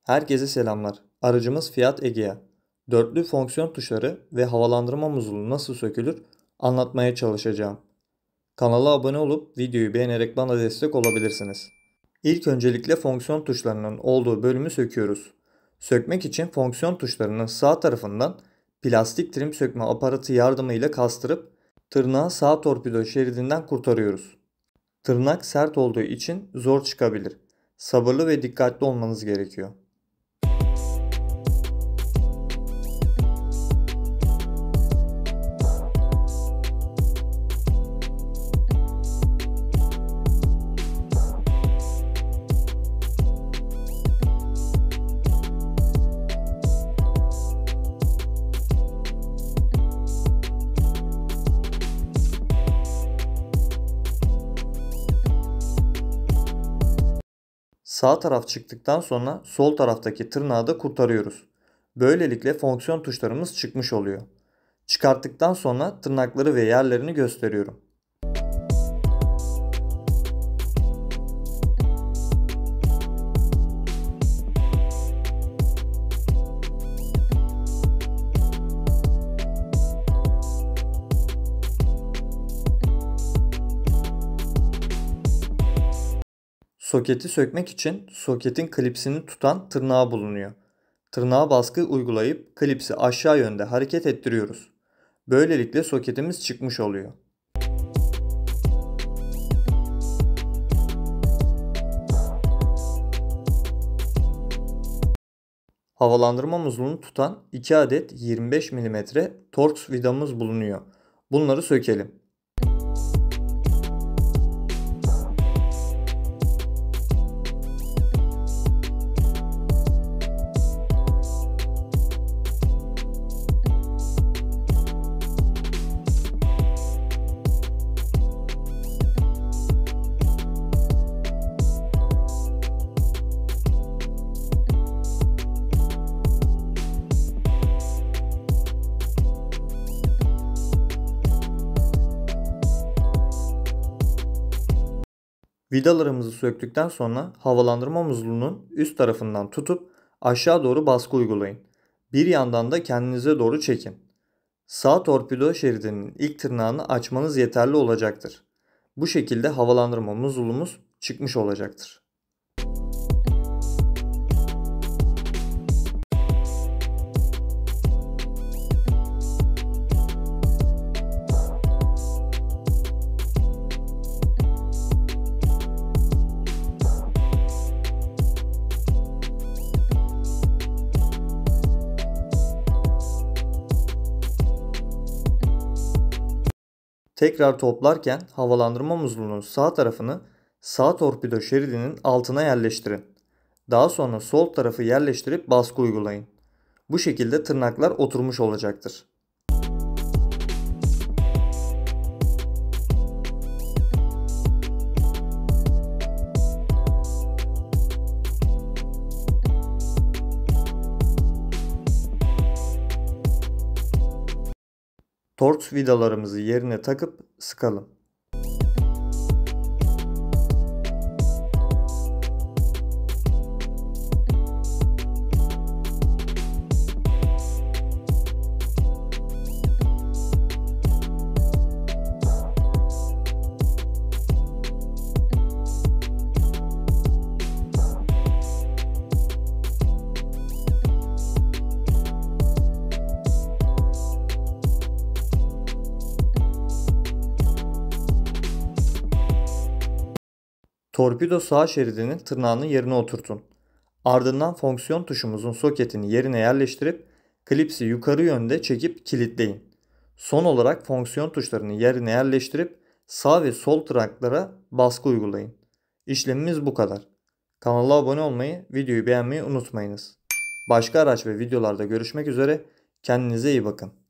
Herkese selamlar. Aracımız Fiat Egea. Dörtlü fonksiyon tuşları ve havalandırma muzzulu nasıl sökülür anlatmaya çalışacağım. Kanala abone olup videoyu beğenerek bana destek olabilirsiniz. İlk öncelikle fonksiyon tuşlarının olduğu bölümü söküyoruz. Sökmek için fonksiyon tuşlarının sağ tarafından plastik trim sökme aparatı yardımıyla kastırıp tırnağı sağ torpido şeridinden kurtarıyoruz. Tırnak sert olduğu için zor çıkabilir. Sabırlı ve dikkatli olmanız gerekiyor. Sağ taraf çıktıktan sonra sol taraftaki tırnağı da kurtarıyoruz. Böylelikle fonksiyon tuşlarımız çıkmış oluyor. Çıkarttıktan sonra tırnakları ve yerlerini gösteriyorum. Soketi sökmek için soketin klipsini tutan tırnağı bulunuyor. Tırnağa baskı uygulayıp klipsi aşağı yönde hareket ettiriyoruz. Böylelikle soketimiz çıkmış oluyor. Havalandırma muzzulunu tutan 2 adet 25 mm Torx vidamız bulunuyor. Bunları sökelim. Vidalarımızı söktükten sonra havalandırma muzzulunun üst tarafından tutup aşağı doğru baskı uygulayın. Bir yandan da kendinize doğru çekin. Sağ torpido şeridinin ilk tırnağını açmanız yeterli olacaktır. Bu şekilde havalandırma muzzulumuz çıkmış olacaktır. Tekrar toplarken havalandırma muzzulunun sağ tarafını sağ torpido şeridinin altına yerleştirin. Daha sonra sol tarafı yerleştirip baskı uygulayın. Bu şekilde tırnaklar oturmuş olacaktır. Torx vidalarımızı yerine takıp sıkalım. Torpido sağ şeridinin tırnağını yerine oturtun. Ardından fonksiyon tuşumuzun soketini yerine yerleştirip klipsi yukarı yönde çekip kilitleyin. Son olarak fonksiyon tuşlarını yerine yerleştirip sağ ve sol tırnaklara baskı uygulayın. İşlemimiz bu kadar. Kanala abone olmayı, videoyu beğenmeyi unutmayınız. Başka araç ve videolarda görüşmek üzere. Kendinize iyi bakın.